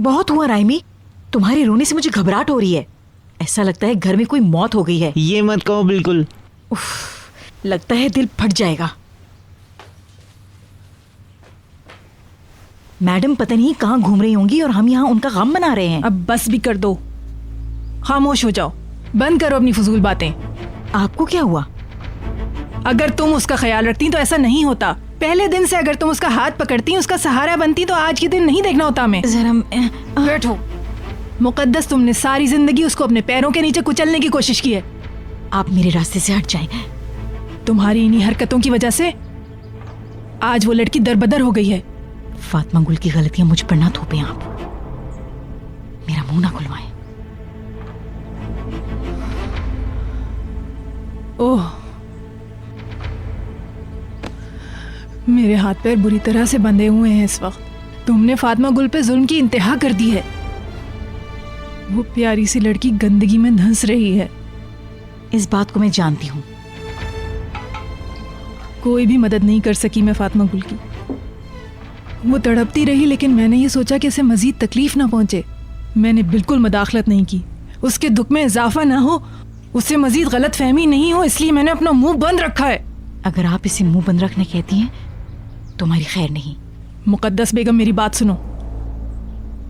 बहुत हुआ राइमी, तुम्हारे रोने से मुझे घबराहट हो रही है। ऐसा लगता है घर में कोई मौत हो गई है। ये मत कहो बिल्कुल। लगता है दिल फट जाएगा। मैडम पता नहीं कहाँ घूम रही होंगी और हम यहाँ उनका गम मना रहे हैं। अब बस भी कर दो, खामोश हो जाओ, बंद करो अपनी फजूल बातें। आपको क्या हुआ? अगर तुम उसका ख्याल रखती तो ऐसा नहीं होता। पहले दिन से अगर तुम उसका हाथ पकड़ती, उसका सहारा बनती तो आज के दिन नहीं देखना होता हमें। जरा बैठो। मुकद्दस, तुमने सारी जिंदगी उसको अपने पैरों के नीचे कुचलने की कोशिश की है। आप मेरे रास्ते से हट जाएं। तुम्हारी इन्हीं हरकतों की वजह से आज वो लड़की दरबदर हो गई है। फातिमा गुल की गलतियां मुझ पर ना थोपें आप, मेरा मुंह ना खुलवाएं। ओह, मेरे हाथ पैर बुरी तरह से बंधे हुए हैं इस वक्त। तुमने फातिमा गुल पे जुल्म की इंतहा कर दी है। वो प्यारी सी लड़की गंदगी में धंस रही है। इस बात को मैं जानती हूँ। कोई भी मदद नहीं कर सकी मैं फातिमा गुल की। वो तड़पती रही, लेकिन मैंने ये सोचा कि उसे मजीद तकलीफ ना पहुंचे। मैंने बिल्कुल मदाखलत नहीं की, उसके दुख में इजाफा ना हो, उससे मजीद गलत फहमी नहीं हो, इसलिए मैंने अपना मुंह बंद रखा है। अगर आप इसे मुंह बंद रखने कहती हैं तो हमारी खैर नहीं। मुकद्दस बेगम, मेरी बात सुनो।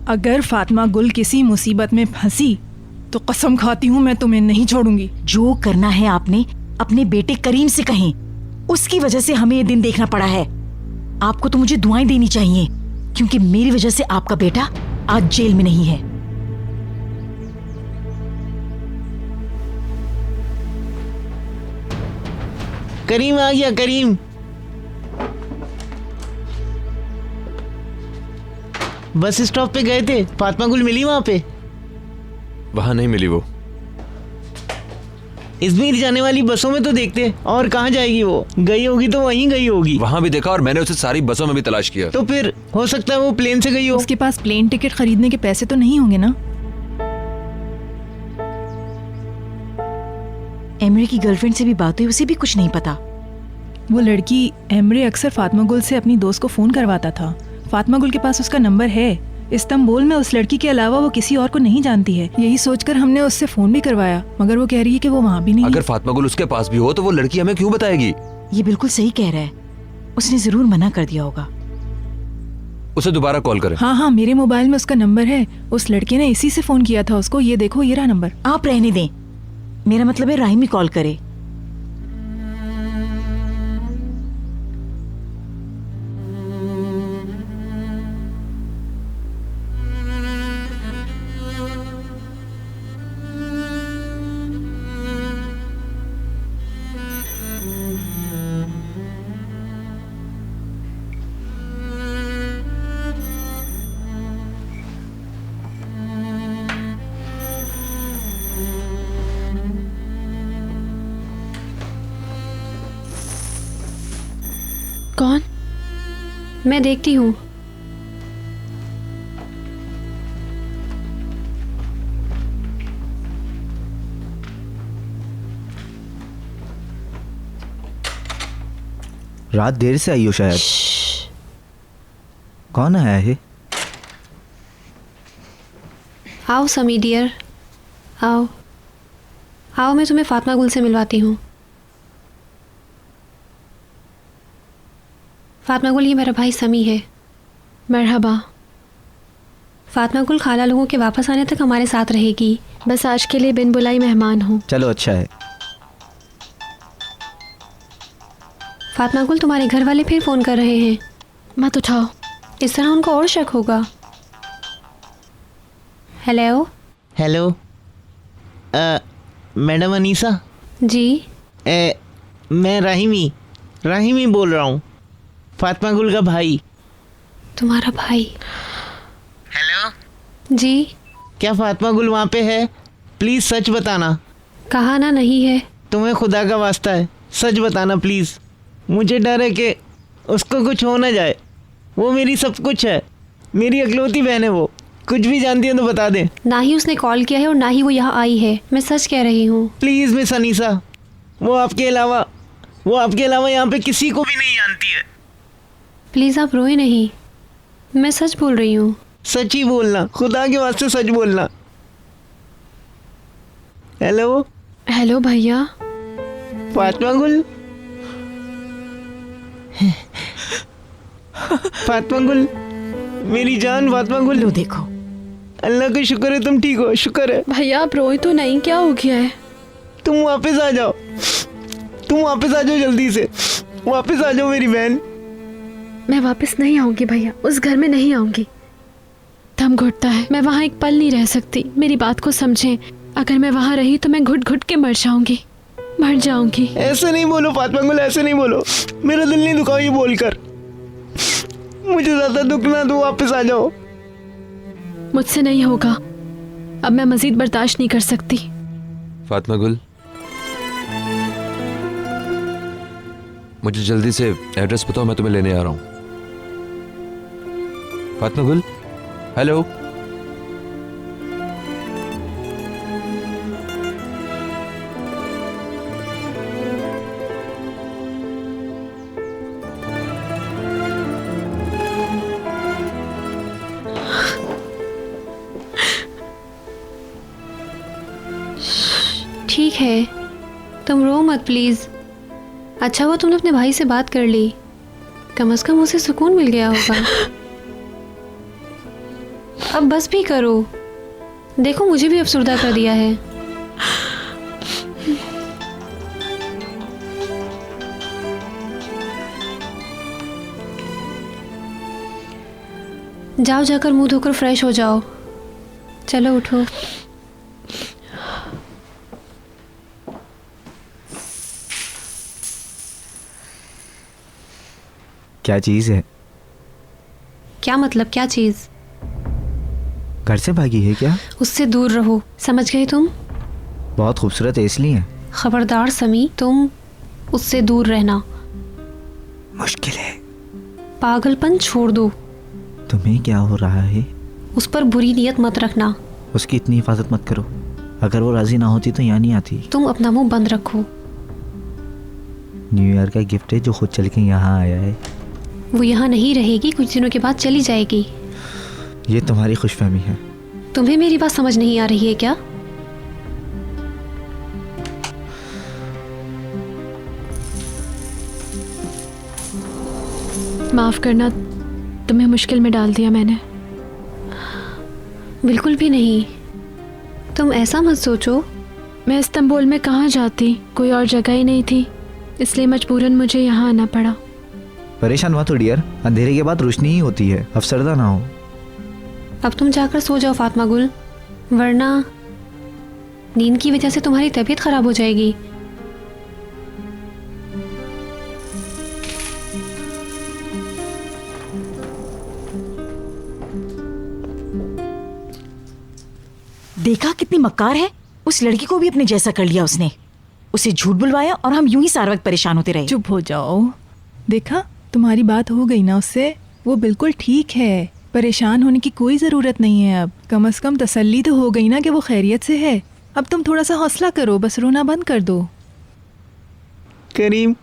अगर फातिमा गुल किसी मुसीबत में फंसी तो कसम खाती हूँ मैं तुम्हें नहीं छोड़ूंगी। जो करना है आपने अपने बेटे करीम से कहें। उसकी वजह से हमें ये दिन देखना पड़ा है। आपको तो मुझे दुआएं देनी चाहिए, क्योंकि मेरी वजह से आपका बेटा आज जेल में नहीं है। करीम आ गया। करीम, बस स्टॉप पे गए थे। फातिमा गुल मिली वहां पे? वहां नहीं मिली वो। इजमीर जाने वाली बसों में तो देखते, और कहाँ जाएगी वो? गई होगी तो वहीं गई होगी। वहां भी देखा और मैंने उसे सारी बसों में भी तलाश किया। तो फिर हो सकता है वो प्लेन से गई हो। उसके पास प्लेन टिकट खरीदने के पैसे तो नहीं होंगे ना? एमरे की गर्लफ्रेंड से भी बात हुई, उसे भी कुछ नहीं पता। वो लड़की एमरे अक्सर फातिमा गुल से अपनी दोस्त को फोन करवाता था। फातिमा गुल के पास उसका नंबर है। इस्तांबुल में उस लड़की के अलावा वो किसी और को नहीं जानती है। यही सोचकर हमने उससे फोन भी करवाया, मगर वो कह रही है कि वो वहाँ भी नहीं। अगर फातिमा गुल उसके पास भी हो तो वो लड़की हमें क्यों बताएगी? ये बिल्कुल सही कह रहा है, उसने जरूर मना कर दिया होगा। उसे दोबारा कॉल करें। हाँ, मेरे मोबाइल में उसका नंबर है। उस लड़के ने इसी से फोन किया था उसको। ये देखो, ये रहा नंबर। आप रहने दें, मेरा मतलब है राहिमी कॉल करे। कौन? मैं देखती हूँ। रात देर से आई हो शायद। कौन आया है? आओ समी डियर, आओ आओ, मैं तुम्हें फातिमा गुल से मिलवाती हूँ। फातिमा गुल, ये मेरा भाई समी है। मरहबा। फातिमा गुल खाला लोगों के वापस आने तक हमारे साथ रहेगी। बस आज के लिए बिन बुलाई मेहमान हो। चलो अच्छा है। फातिमा गुल, तुम्हारे घर वाले फिर फ़ोन कर रहे हैं। मत उठाओ, इस तरह उनको और शक होगा। हेलो। हेलो, मैडम अनीसा जी। मैं राहिमी बोल रहा हूँ, फातिमा गुल का भाई। तुम्हारा भाई? हेलो जी। क्या फातिमा गुल वहाँ पे है? प्लीज़ सच बताना। कहा ना नहीं है। तुम्हें खुदा का वास्ता है, सच बताना प्लीज़। मुझे डर है कि उसको कुछ हो ना जाए। वो मेरी सब कुछ है, मेरी अकलौती बहन है। वो कुछ भी जानती है तो बता दे। ना ही उसने कॉल किया है और ना ही वो यहाँ आई है। मैं सच कह रही हूँ। प्लीज़ मिस अनीसा, वो आपके अलावा यहाँ पे किसी को भी नहीं जानती है। प्लीज़ आप रोए नहीं, मैं सच बोल रही हूँ। सच ही बोलना, खुदा के वास्ते सच बोलना। हेलो हेलो भैया। फातिमा गुल, फातिमा गुल, मेरी जान फातिमा गुल। लो देखो, अल्लाह का शुक्र है तुम ठीक हो, शुक्र है। भैया आप रोए तो नहीं, क्या हो गया है? तुम वापस आ जाओ, तुम वापस आ जाओ, जल्दी से वापस आ जाओ मेरी बहन। मैं वापस नहीं आऊंगी भैया, उस घर में नहीं आऊंगी। दम घुटता है, मैं वहाँ एक पल नहीं रह सकती। मेरी बात को समझें, अगर मैं वहाँ रही तो मैं घुट घुट के मर जाऊंगी, मर जाऊंगी। ऐसे नहीं बोलो फातिमा गुल, ऐसे नहीं बोलो, मेरा दिल नहीं दुखाओ ये बोलकर। मुझे ज्यादा दुख ना दो, वापस आ जाओ। मुझसे नहीं होगा, अब मैं मजीद बर्दाश्त नहीं कर सकती। फातिमा गुल, मुझे जल्दी से एड्रेस बताओ, मैं तुम्हें लेने आ रहा हूँ। फातिमा गुल, हेलो। ठीक है, तुम रो मत प्लीज। अच्छा हुआ तुमने अपने भाई से बात कर ली, कम से कम उसे सुकून मिल गया होगा। अब बस भी करो, देखो मुझे भी अफसुर्दा कर दिया है। जाओ, जाकर मुंह धोकर फ्रेश हो जाओ। चलो उठो। क्या चीज़ है? क्या मतलब क्या चीज? घर से भागी है क्या? उससे दूर रहो, समझ गए तुम? बहुत खूबसूरत है इसलिए। खबरदार समी, तुम उससे दूर रहना। मुश्किल है। पागलपन छोड़ दो। तुम्हें क्या हो रहा है? उस पर बुरी नीयत मत रखना। उसकी इतनी हिफाजत मत करो, अगर वो राजी ना होती तो यहाँ नहीं आती। तुम अपना मुंह बंद रखो। न्यू ईयर का गिफ्ट है जो खुद चल के यहाँ आया है। वो यहाँ नहीं रहेगी, कुछ दिनों के बाद चली जाएगी। ये तुम्हारी खुशफहमी है। तुम्हें मेरी बात समझ नहीं आ रही है क्या? माफ करना, तुम्हें मुश्किल में डाल दिया मैंने। बिल्कुल भी नहीं, तुम ऐसा मत सोचो। मैं इस्तांबुल में कहाँ जाती, कोई और जगह ही नहीं थी, इसलिए मजबूरन मुझे यहाँ आना पड़ा। परेशान मत हो डियर, अंधेरे के बाद रोशनी ही होती है, अफसरदा ना हो। अब तुम जाकर सो जाओ फातिमा गुल, वरना नींद की वजह से तुम्हारी तबीयत खराब हो जाएगी। देखा कितनी मक्कार है, उस लड़की को भी अपने जैसा कर लिया उसने। उसे झूठ बुलवाया और हम यूं ही सारा वक्त परेशान होते रहे। चुप हो जाओ। देखा, तुम्हारी बात हो गई ना उससे, वो बिल्कुल ठीक है। परेशान होने की कोई ज़रूरत नहीं है। अब कम से कम तसल्ली तो हो गई ना कि वो खैरियत से है। अब तुम थोड़ा सा हौसला करो, बस रोना बंद कर दो। करीम,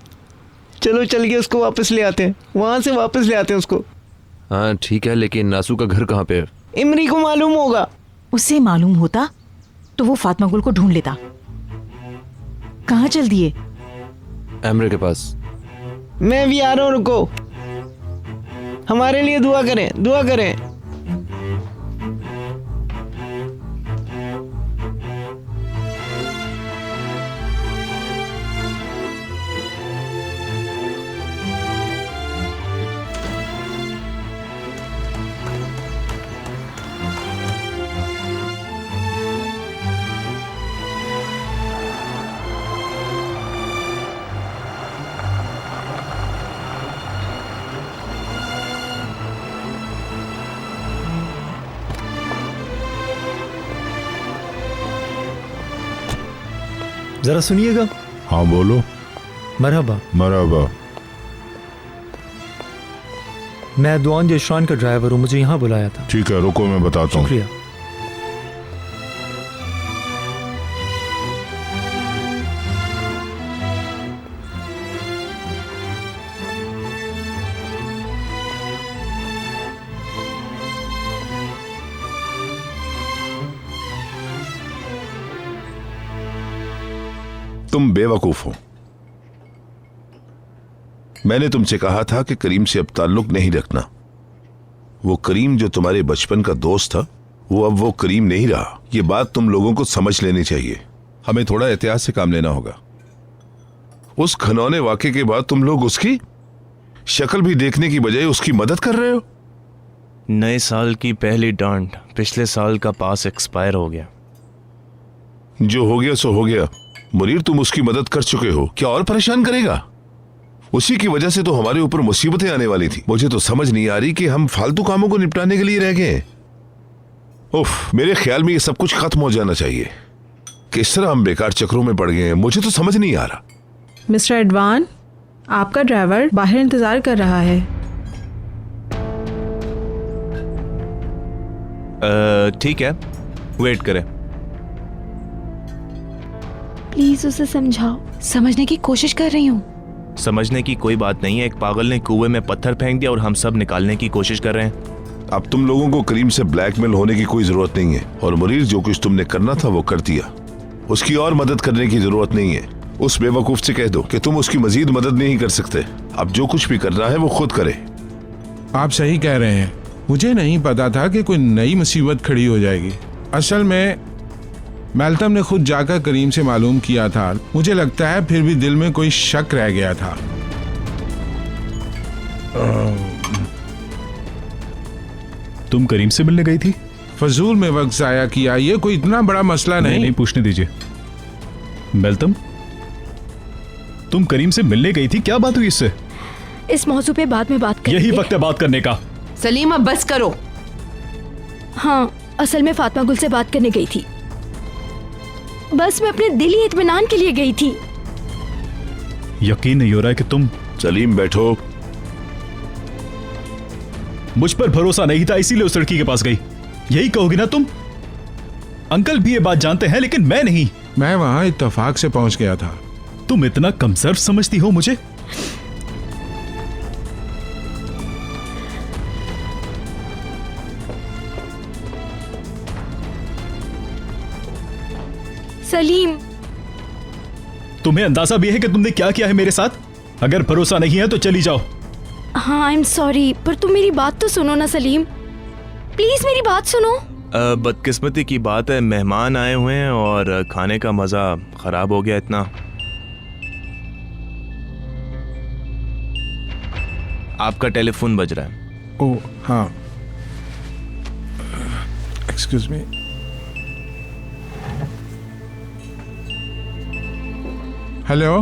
चलो चल के उसको वापस ले आते हैं, वहाँ से वापस ले आते हैं उसको। हाँ ठीक है, लेकिन नासू का घर कहाँ पे है? इमरी को मालूम होगा। उसे मालूम होता तो वो फातिमा गुल को ढूंढ लेता। कहाँ चल दिए? एमरे के पास। मैं भी आ रहा हूँ, रुको। हमारे लिए दुआ करें, दुआ करें। जरा सुनिएगा। हाँ बोलो। मरहबा, मरहबा। मैं दुआन जशरान का ड्राइवर हूँ, मुझे यहाँ बुलाया था। ठीक है, रुको मैं बताता हूँ। शुक्रिया। तुम बेवकूफ हो। मैंने तुमसे कहा था कि करीम से अब ताल्लुक नहीं रखना। वो करीम जो तुम्हारे बचपन का दोस्त था, वो अब वो करीम नहीं रहा। ये बात तुम लोगों को समझ लेनी चाहिए। हमें थोड़ा एहतियात से काम लेना होगा। उस घनौने वाक़े के बाद तुम लोग उसकी शक्ल भी देखने की बजाय उसकी मदद कर रहे हो। नए साल की पहली डांट, पिछले साल का पास एक्सपायर हो गया। जो हो गया सो हो गया। मुनीर, तुम उसकी मदद कर चुके हो, क्या और परेशान करेगा? उसी की वजह से तो हमारे ऊपर मुसीबतें आने वाली थी। मुझे तो समझ नहीं आ रही कि हम फालतू कामों को निपटाने के लिए रह गए हैं। उफ, मेरे ख्याल में ये सब कुछ खत्म हो जाना चाहिए। किस तरह हम बेकार चक्रों में पड़ गए हैं, मुझे तो समझ नहीं आ रहा। मिस्टर एडवान, आपका ड्राइवर बाहर इंतजार कर रहा है। ठीक है, वेट करें। प्लीज उसे समझाओ। समझने की कोशिश कर रही हूँ। समझने की कोई बात नहीं है। एक पागल ने कुएं में पत्थर फेंक दिया और हम सब निकालने की कोशिश कर रहे हैं। अब तुम लोगों को करीम से ब्लैकमेल होने की कोई जरूरत नहीं है। और मुनीर, जो कुछ तुमने करना था वो कर दिया। उसकी और मदद करने की जरूरत नहीं है। उस बेवकूफ से कह दो कि तुम उसकी मजीद मदद नहीं कर सकते। अब जो कुछ भी करना है वो खुद करे। आप सही कह रहे हैं। मुझे नहीं पता था कि कोई नई मुसीबत खड़ी हो जाएगी। असल में मैल्टम ने खुद जाकर करीम से मालूम किया था। मुझे लगता है फिर भी दिल में कोई शक रह गया था। तुम करीम से मिलने गई थी? फजूल में वक्त जाया किया। ये कोई इतना बड़ा मसला नहीं। पूछने दीजिए। मैल्टम, तुम करीम से मिलने गई थी, क्या बात हुई इससे? इस मौजू पे बाद में बात करेंगे। यही वक्त है बात करने का। सलीम, अब बस करो। हाँ, असल में फातिमा गुल से बात करने गई थी। बस मैं अपने दिली इत्मीनान के लिए गई थी। यकीन नहीं हो रहा है कि तुम। सलीम, बैठो। मुझ पर भरोसा नहीं था, इसीलिए उस लड़की के पास गई। यही कहोगी ना तुम? अंकल भी ये बात जानते हैं, लेकिन मैं नहीं। मैं वहां इत्तेफाक से पहुंच गया था। तुम इतना कमजोर समझती हो मुझे? सलीम, तुम्हें अंदाजा भी है कि तुमने क्या किया है मेरे साथ? अगर भरोसा नहीं है तो चली जाओ। हाँ, आई एम सॉरी, पर तुम मेरी बात तो सुनो ना सलीम। प्लीज मेरी बात सुनो। बदकिस्मती की बात है, मेहमान आए हुए हैं और खाने का मजा खराब हो गया इतना। आपका टेलीफोन बज रहा है। ओह हाँ, एक्सक्यूज मी। हेलो,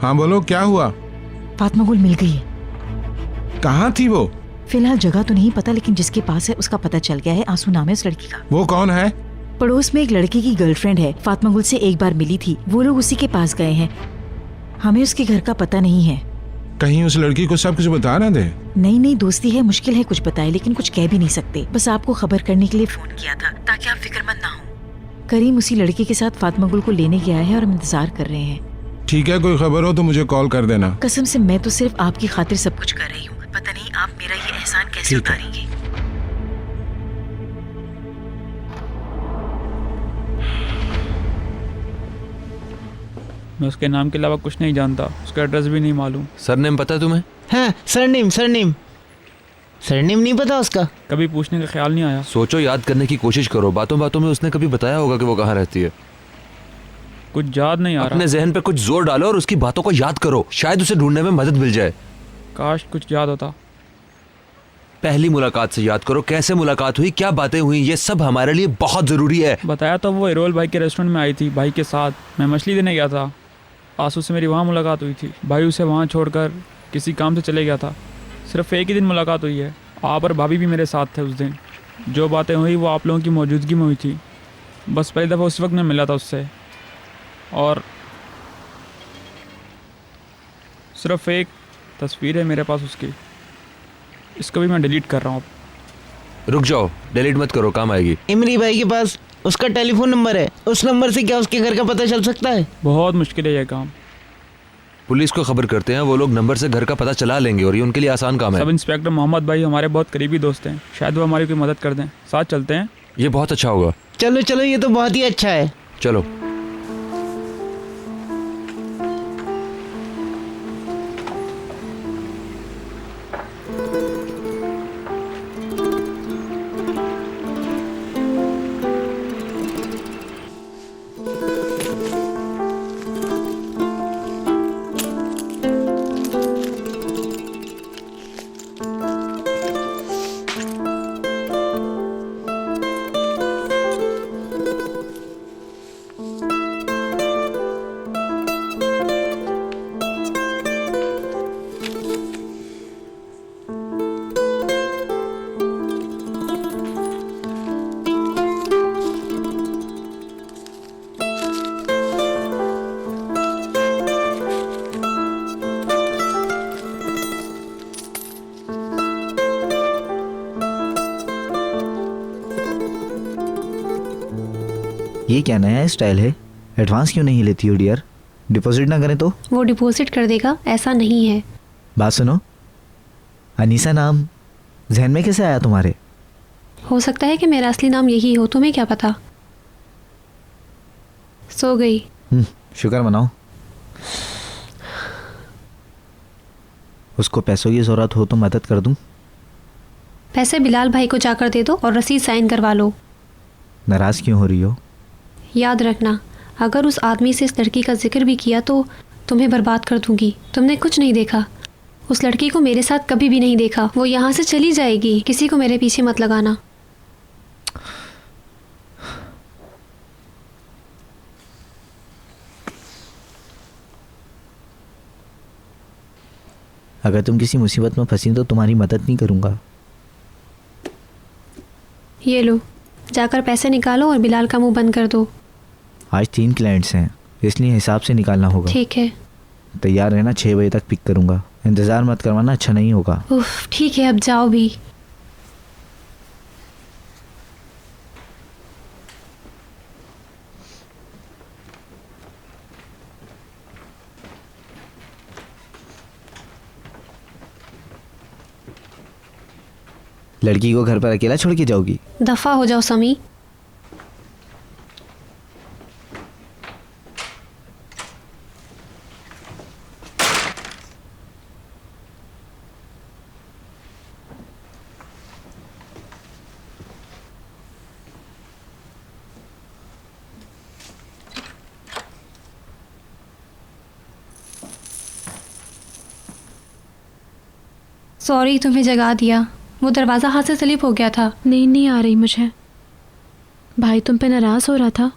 हाँ बोलो, क्या हुआ? फातिमा गुल मिल गई है। कहाँ थी वो? फिलहाल जगह तो नहीं पता, लेकिन जिसके पास है उसका पता चल गया है। आंसू नाम है उस लड़की का। वो कौन है? पड़ोस में एक लड़के की गर्लफ्रेंड है। फातिमा गुल से एक बार मिली थी। वो लोग उसी के पास गए हैं। हमें उसके घर का पता नहीं है। कहीं उस लड़की को सब कुछ बता ना दे। नहीं नहीं, दोस्ती है, मुश्किल है कुछ बताए, लेकिन कुछ कह भी नहीं सकते। बस आपको खबर करने के लिए फोन किया था, ताकि आप फिक्रमंद ना हो। करीम उसी लड़के के साथ फातिमा गुल को लेने गया है और हम इंतजार कर रहे हैं। ठीक है, कोई खबर हो तो मुझे कॉल कर देना। कसम से मैं तो सिर्फ आपकी खातिर सब कुछ कर रही हूँ। पता नहीं आप मेरा ये एहसान कैसे उतारेंगे। मैं उसके नाम के अलावा कुछ नहीं जानता। उसका एड्रेस भी नहीं मालूम। सरनेम पता है तुम्हें? हाँ, सरनेम सरनेम सरनेम नहीं पता उसका? कभी पूछने का ख्याल नहीं आया। सोचो, याद करने की कोशिश करो। बातों बातों में उसने कभी बताया होगा कि वो कहाँ रहती है। कुछ याद नहीं आ रहा। अपने जहन पे कुछ जोर डालो और उसकी बातों को याद करो। शायद उसे ढूंढने में मदद मिल जाए। काश कुछ याद होता। पहली मुलाकात से याद करो, कैसे मुलाकात हुई, क्या बातें हुई, ये सब हमारे लिए बहुत जरूरी है। बताया तो वो इरोल भाई के रेस्टोरेंट में आई थी भाई के साथ। मैं मछली देने गया था। आंसू से मेरी वहाँ मुलाकात हुई थी। भाई उसे वहाँ छोड़कर किसी काम से चले गया था। सिर्फ एक ही दिन मुलाकात हुई है। आप और भाभी भी मेरे साथ थे उस दिन। जो बातें हुई वो आप लोगों की मौजूदगी में हुई थी। बस पहली दफ़ा उस वक्त मैं मिला था उससे, और सिर्फ एक तस्वीर है मेरे पास उसकी। इसको भी मैं डिलीट कर रहा हूँ। रुक जाओ, डिलीट मत करो, काम आएगी। इमरी भाई के पास उसका टेलीफोन नंबर है। उस नंबर से क्या उसके घर का पता चल सकता है? बहुत मुश्किल है यह काम। पुलिस को खबर करते हैं, वो लोग नंबर से घर का पता चला लेंगे और ये उनके लिए आसान काम है। सब इंस्पेक्टर मोहम्मद भाई हमारे बहुत करीबी दोस्त हैं। शायद वो हमारी कोई मदद कर दें। साथ चलते हैं। ये बहुत अच्छा होगा। चलो चलो, ये तो बहुत ही अच्छा है। चलो। ये क्या नया स्टाइल है? एडवांस क्यों नहीं लेती हो डियर? डिपॉजिट ना करें तो? वो डिपॉजिट कर देगा, ऐसा नहीं है। बात सुनो, अनीसा नाम जहन में कैसे आया तुम्हारे? हो सकता है कि मेरा असली नाम यही हो, तुम्हें क्या पता। सो गई। शुक्र मनाओ। उसको पैसों की जरूरत हो तो मदद कर दूं? पैसे बिलाल भाई को जाकर दे दो और रसीद साइन करवा लो। नाराज क्यों हो रही हो? याद रखना, अगर उस आदमी से इस लड़की का जिक्र भी किया तो तुम्हें बर्बाद कर दूंगी। तुमने कुछ नहीं देखा, उस लड़की को मेरे साथ कभी भी नहीं देखा। वो यहाँ से चली जाएगी, किसी को मेरे पीछे मत लगाना। अगर तुम किसी मुसीबत में फंसी तो तुम्हारी मदद नहीं करूंगा। ये लो, जाकर पैसे निकालो और बिलाल का मुंह बंद कर दो। आज 3 क्लाइंट्स हैं, इसलिए हिसाब से निकालना होगा। ठीक है। तैयार रहना, 6 बजे तक पिक करूंगा। इंतज़ार मत करवाना, अच्छा नहीं होगा। उफ, ठीक है, अब जाओ भी। लड़की को घर पर अकेला छोड़ के जाओगी? दफा हो जाओ समी। सॉरी, तुम्हें जगा दिया। वो दरवाज़ा हाथ से स्लिप हो गया था। नींद नहीं आ रही मुझे। भाई तुम पे नाराज़ हो रहा था?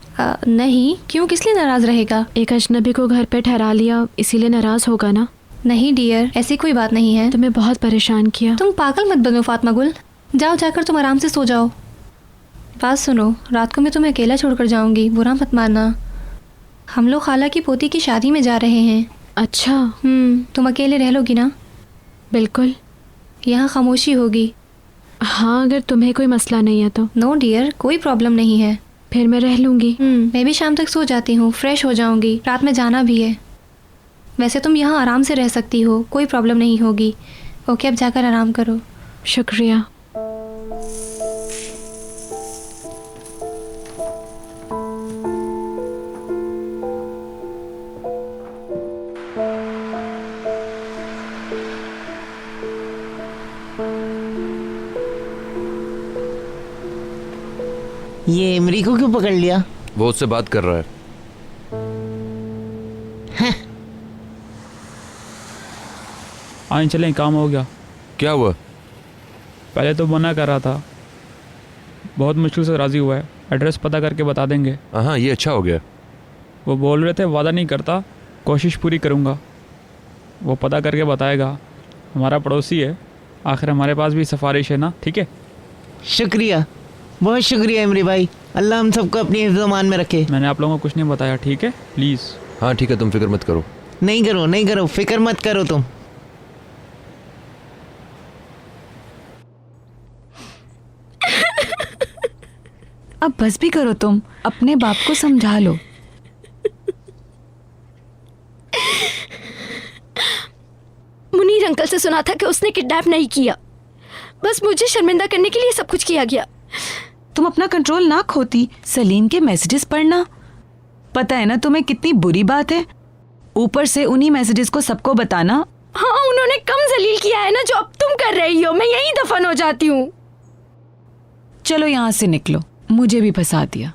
नहीं, क्यों, किस लिए नाराज़ रहेगा? एक अजनबी को घर पे ठहरा लिया, इसीलिए नाराज़ होगा ना? नहीं डियर, ऐसी कोई बात नहीं है। तुम्हें बहुत परेशान किया। तुम पागल मत बनो फातिमा गुल। जाओ, जाकर तुम आराम से सो जाओ। बात सुनो, रात को मैं तुम्हें अकेला छोड़कर जाऊंगी, बुरा मत मानना। हम लोग खाला की पोती की शादी में जा रहे हैं। अच्छा। तुम अकेले रह लोगी ना? बिल्कुल। यहाँ खामोशी होगी। हाँ, अगर तुम्हें कोई मसला नहीं है तो। नो डियर, कोई प्रॉब्लम नहीं है। फिर मैं रह लूँगी। मैं भी शाम तक सो जाती हूँ, फ्रेश हो जाऊँगी। रात में जाना भी है। वैसे तुम यहाँ आराम से रह सकती हो, कोई प्रॉब्लम नहीं होगी। ओके, अब जाकर आराम करो। शुक्रिया। ये इमरी को क्यों पकड़ लिया? वो उससे बात कर रहा है। आए चलें, काम हो गया। क्या हुआ? पहले तो मना कर रहा था, बहुत मुश्किल से राज़ी हुआ है। एड्रेस पता करके बता देंगे। हाँ, ये अच्छा हो गया। वो बोल रहे थे वादा नहीं करता, कोशिश पूरी करूँगा। वो पता करके बताएगा। हमारा पड़ोसी है, आखिर हमारे पास भी सिफारिश है ना। ठीक है, शुक्रिया, बहुत शुक्रिया इमरी भाई। अल्लाह हम सबको अपनी हिफ्ज़-ओ-मान में रखे। मैंने आप लोगों को कुछ नहीं बताया, ठीक है? प्लीज़। हाँ ठीक है, तुम फिक्र मत करो। नहीं करो, नहीं करो, फिक्र मत करो तुम। अब बस भी करो तुम, अपने बाप को समझा लो। मुनीर अंकल से सुना था कि उसने किडनैप नहीं किया, बस मुझे शर्मिंदा करने के लिए सब कुछ किया गया। तुम अपना कंट्रोल ना खोती। सलीम के मैसेजेस पढ़ना, पता है ना तुम्हें कितनी बुरी बात है। ऊपर से उन्हीं मैसेजेस को सबको बताना। हाँ, उन्होंने कम जलील किया है ना जो अब तुम कर रही हो। मैं यहीं दफन हो जाती हूँ। चलो यहाँ से निकलो, मुझे भी फंसा दिया।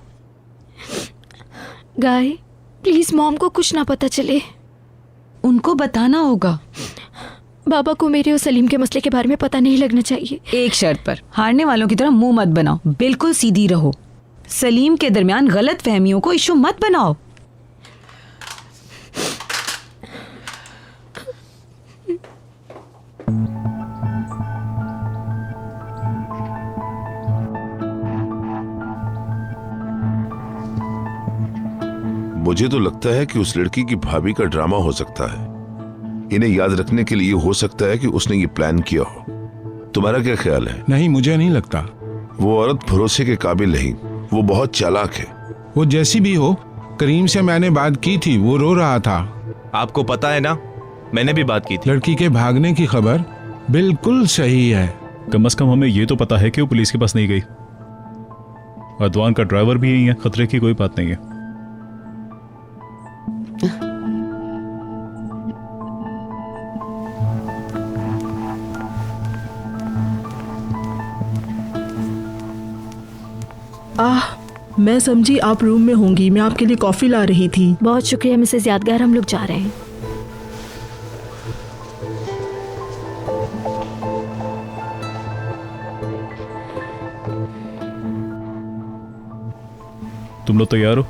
गाय, प्लीज मॉम को कुछ ना पता चले। उनको बताना होगा। बाबा को मेरे और सलीम के मसले के बारे में पता नहीं लगना चाहिए। एक शर्त पर, हारने वालों की तरह मुंह मत बनाओ, बिल्कुल सीधी रहो। सलीम के दरमियान गलत फहमियों को इशू मत बनाओ। मुझे तो लगता है कि उस लड़की की भाभी का ड्रामा हो सकता है। इन्हें याद रखने के लिए हो सकता है कि उसने ये प्लान किया हो। तुम्हारा क्या ख्याल है? नहीं, मुझे नहीं लगता। वो औरत भरोसे के काबिल नहीं, वो बहुत चालाक है। वो जैसी भी हो, करीम से मैंने बात की थी, वो रो रहा था। आपको पता है ना, मैंने भी बात की थी। लड़की के भागने की खबर बिल्कुल सही है। कम से कम हमें ये तो पता है कि वो पुलिस के पास नहीं गई। अदवान का ड्राइवर भी यही है, खतरे की कोई बात नहीं है। मैं समझी आप रूम में होंगी। मैं आपके लिए कॉफी ला रही थी। बहुत शुक्रिया मिसेस यादगार, हम लोग जा रहे हैं। तुम लोग तैयार हो?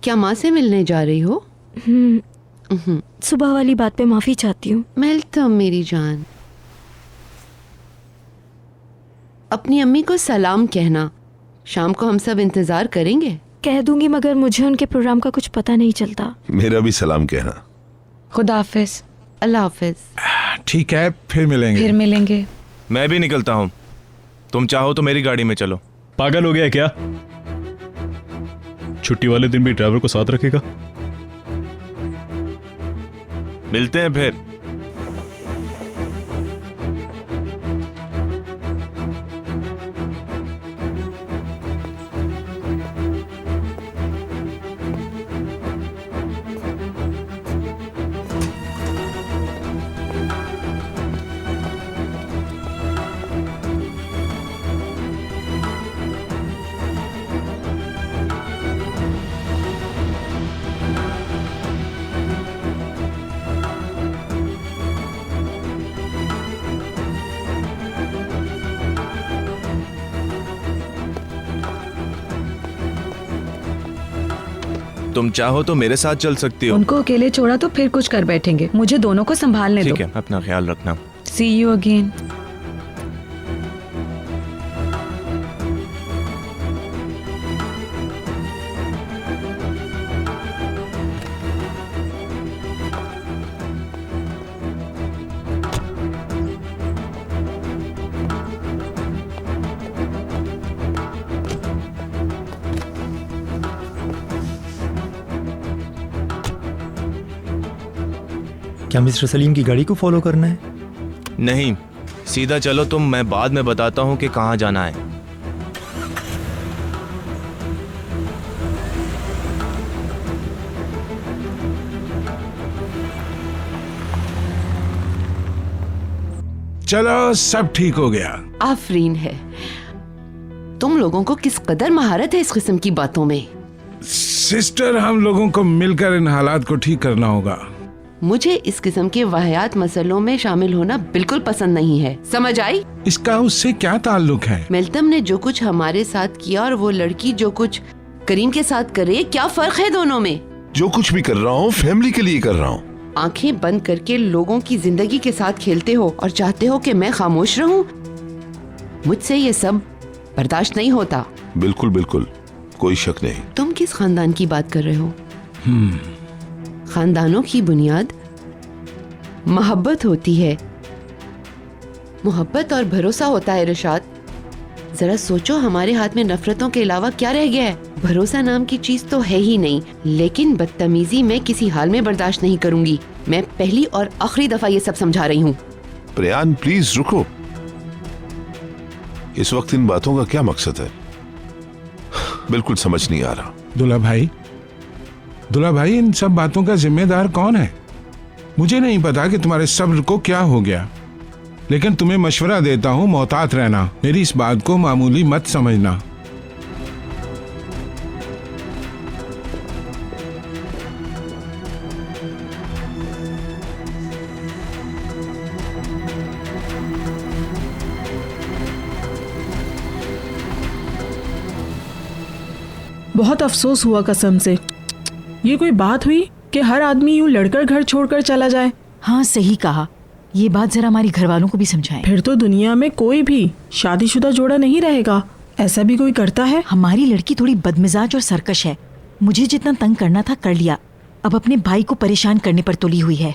क्या माँ से मिलने जा रही हो? सुबह वाली बात पे माफी चाहती हूँ। मेल्तम मेरी जान, अपनी अम्मी को सलाम कहना। शाम को हम सब इंतजार करेंगे। कह दूंगी, मगर मुझे उनके प्रोग्राम का कुछ पता नहीं चलता। मेरा भी सलाम कहना। खुदा हाफिज। अल्लाह हाफिज। ठीक है, फिर मिलेंगे। मैं भी निकलता हूँ। तुम चाहो तो मेरी गाड़ी में चलो। पागल हो गया क्या? छुट्टी वाले दिन भी ड्राइवर को साथ रखेगा? मिलते हैं फिर। तुम चाहो तो मेरे साथ चल सकती हो। उनको अकेले छोड़ा तो फिर कुछ कर बैठेंगे। मुझे दोनों को संभालने दो। ठीक है, अपना ख्याल रखना। सी यू अगेन। क्या मिस्टर सलीम की गाड़ी को फॉलो करना है? नहीं, सीधा चलो तुम, मैं बाद में बताता हूँ कि कहाँ जाना है। चलो, सब ठीक हो गया। आफरीन है। तुम लोगों को किस कदर महारत है इस किस्म की बातों में। सिस्टर, हम लोगों को मिलकर इन हालात को ठीक करना होगा। मुझे इस किस्म के वाहियात मसलों में शामिल होना बिल्कुल पसंद नहीं है, समझ आई? इसका उससे क्या ताल्लुक है? मेल्तम ने जो कुछ हमारे साथ किया और वो लड़की जो कुछ करीम के साथ करे, क्या फर्क है दोनों में? जो कुछ भी कर रहा हूँ फैमिली के लिए कर रहा हूँ। आंखें बंद करके लोगों की जिंदगी के साथ खेलते हो और चाहते हो कि मैं खामोश रहूं? मुझसे ये सब बर्दाश्त नहीं होता। बिल्कुल बिल्कुल, कोई शक नहीं। तुम किस खानदान की बात कर रहे हो? खानदानों की बुनियाद मोहब्बत होती है। मोहब्बत और भरोसा होता है रिशाद। जरा सोचो, हमारे हाथ में नफरतों के अलावा क्या रह गया है? भरोसा नाम की चीज तो है ही नहीं, लेकिन बदतमीजी मैं किसी हाल में बर्दाश्त नहीं करूंगी। मैं पहली और आखिरी दफा ये सब समझा रही हूँ। प्रयान, प्लीज रुको। इस वक्त इन बातों का क्या मकसद है, बिल्कुल समझ नहीं आ रहा। दुल्हा भाई, इन सब बातों का जिम्मेदार कौन है? मुझे नहीं पता कि तुम्हारे सब्र को क्या हो गया, लेकिन तुम्हें मशवरा देता हूँ, मोहतात रहना। मेरी इस बात को मामूली मत समझना। बहुत अफसोस हुआ कसम से। ये कोई बात हुई कि हर आदमी यूं लड़कर घर छोड़कर चला जाए? हाँ सही कहा, ये बात जरा हमारी घर वालों को भी समझाएं। फिर तो दुनिया में कोई भी शादीशुदा जोड़ा नहीं रहेगा। ऐसा भी कोई करता है? हमारी लड़की थोड़ी बदमिजाज और सरकश है। मुझे जितना तंग करना था कर लिया, अब अपने भाई को परेशान करने पर तुली हुई है।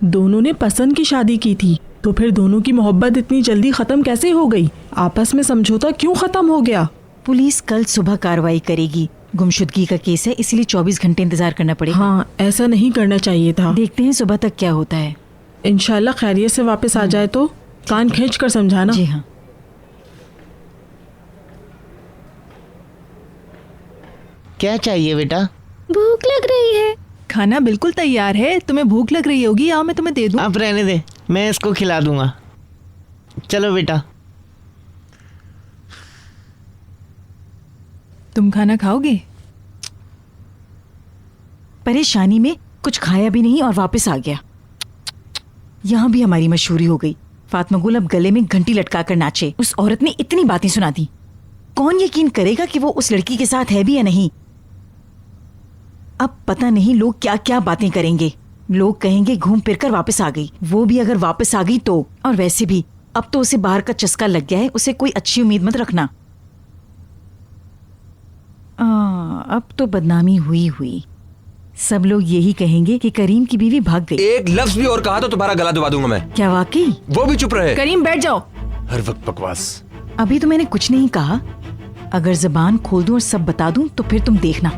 दोनों ने पसंद की शादी की थी, तो फिर दोनों की मोहब्बत इतनी जल्दी खत्म कैसे हो गई? आपस में समझौता क्यों खत्म हो गया? पुलिस कल सुबह कार्रवाई करेगी। गुमशुदगी का केस है, इसलिए 24 घंटे इंतजार करना पड़ेगा। हाँ, ऐसा नहीं करना चाहिए था। देखते हैं सुबह तक क्या होता है। इंशाल्लाह खैरियत से वापस आ जाए तो कान खींच कर समझाना। जी हाँ। क्या चाहिए बेटा? भूख लग रही है। खाना बिल्कुल तैयार है, तुम्हें भूख लग रही होगी, आओ मैं तुम्हें दे दूं। आप रहने दे, मैं इसको खिला दूंगा। चलो बेटा। तुम खाना खाओगे? परेशानी में कुछ खाया भी नहीं और वापस आ गया। यहाँ भी हमारी मशहूरी हो गई। फातिमा गुल अब गले में घंटी लटका कर नाचे। उस औरत ने इतनी बातें सुना दी, कौन यकीन करेगा कि वो उस लड़की के साथ है भी या नहीं। अब पता नहीं लोग क्या क्या बातें करेंगे। लोग कहेंगे घूम फिर कर वापस आ गई। वो भी अगर वापस आ गई तो, और वैसे भी अब तो उसे बाहर का चस्का लग गया है, उसे कोई अच्छी उम्मीद मत रखना। अब तो बदनामी हुई हुई। सब लोग यही कहेंगे कि करीम की बीवी भाग गई। एक लफ्ज भी और कहा तो तुम्हारा गला दबा दूंगा मैं। क्या वाकई? वो भी चुप रहे। करीम बैठ जाओ। हर वक्त बकवास। अभी तो मैंने कुछ नहीं कहा। अगर जबान खोल दूं और सब बता दूं तो फिर तुम देखना।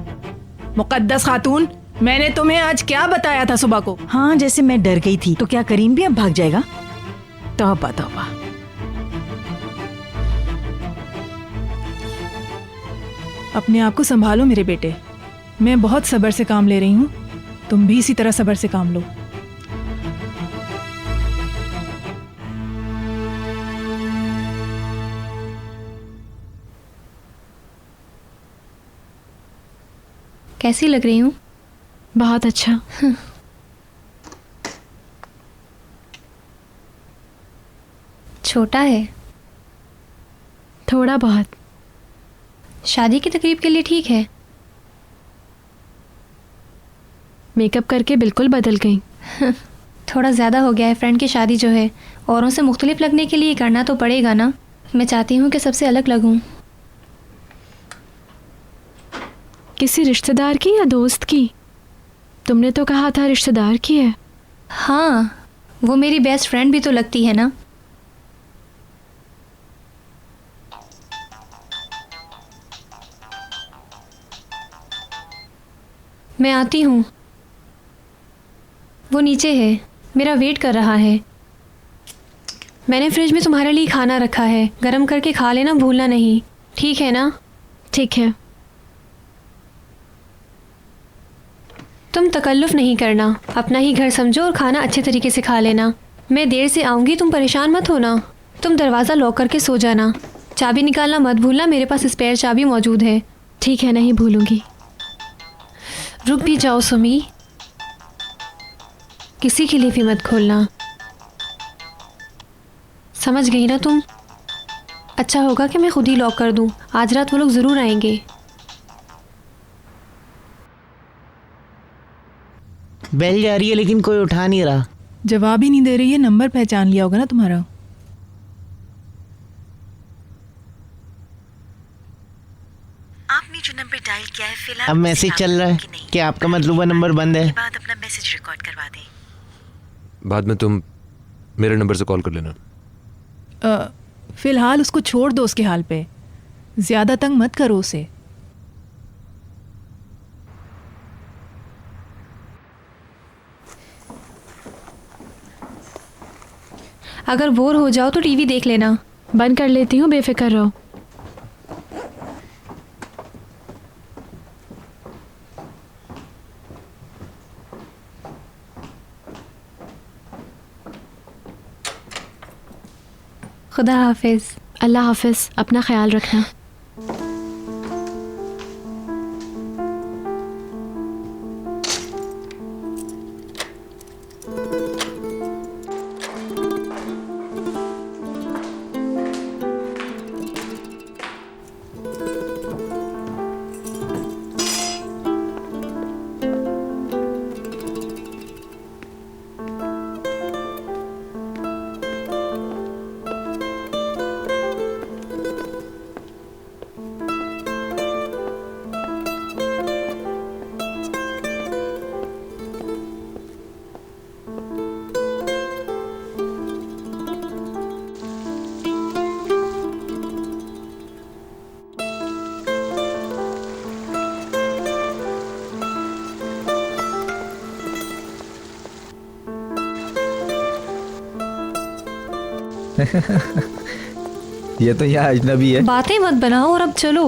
मुकद्दस खातून, मैंने तुम्हें आज क्या बताया था सुबह को? हाँ, जैसे मैं डर गई थी, तो क्या करीम भी अब भाग जाएगा? तौबा तौबा। अपने आप को संभालो मेरे बेटे, मैं बहुत सब्र से काम ले रही हूँ, तुम भी इसी तरह सब्र से काम लो। कैसी लग रही हूँ? बहुत अच्छा। छोटा है थोड़ा बहुत। शादी की तकरीब के लिए ठीक है। मेकअप करके बिल्कुल बदल गई। थोड़ा ज़्यादा हो गया है। फ्रेंड की शादी जो है, औरों से मुख्तलिफ लगने के लिए करना तो पड़ेगा ना। मैं चाहती हूँ कि सबसे अलग लगूँ। किसी रिश्तेदार की या दोस्त की? तुमने तो कहा था रिश्तेदार की है। हाँ, वो मेरी बेस्ट फ्रेंड भी तो लगती है ना। मैं आती हूँ। वो नीचे है, मेरा वेट कर रहा है। मैंने फ्रिज में तुम्हारे लिए खाना रखा है, गरम करके खा लेना, भूलना नहीं। ठीक है ना? ठीक है। तुम तकल्लुफ़ नहीं करना, अपना ही घर समझो और खाना अच्छे तरीके से खा लेना। मैं देर से आऊँगी, तुम परेशान मत होना। तुम दरवाज़ा लॉक करके सो जाना। चाबी निकालना मत भूलना, मेरे पास स्पेयर चाबी मौजूद है। ठीक है, नहीं भूलूंगी। रुक भी जाओ सुमी, किसी के लिए भी मत खोलना। समझ गई ना तुम? अच्छा होगा कि मैं खुद ही लॉक कर दूं। आज रात वो लोग ज़रूर आएंगे। बेल जा रही है लेकिन कोई उठा नहीं रहा। जवाब ही नहीं दे रही है। नंबर पहचान लिया होगा ना तुम्हारा। आपने जो नंबर डायल किया है फिलहाल अब मैसेज चल रहा है कि आपका मतलूबा नंबर बंद है। बाद अपना मैसेज रिकॉर्ड करवा दें। बाद में तुम मेरे नंबर से कॉल कर लेना। फिलहाल उसको छोड़ दो उसके हाल पे, ज्यादा तंग मत करो उसे। अगर बोर हो जाओ तो टीवी देख लेना। बंद कर लेती हूँ, बेफिक्र रहो। खुदा हाफिज। अल्लाह हाफिज, अपना ख्याल रखना। ये तो यहाँ अजनबी है। बातें मत बनाओ और अब चलो।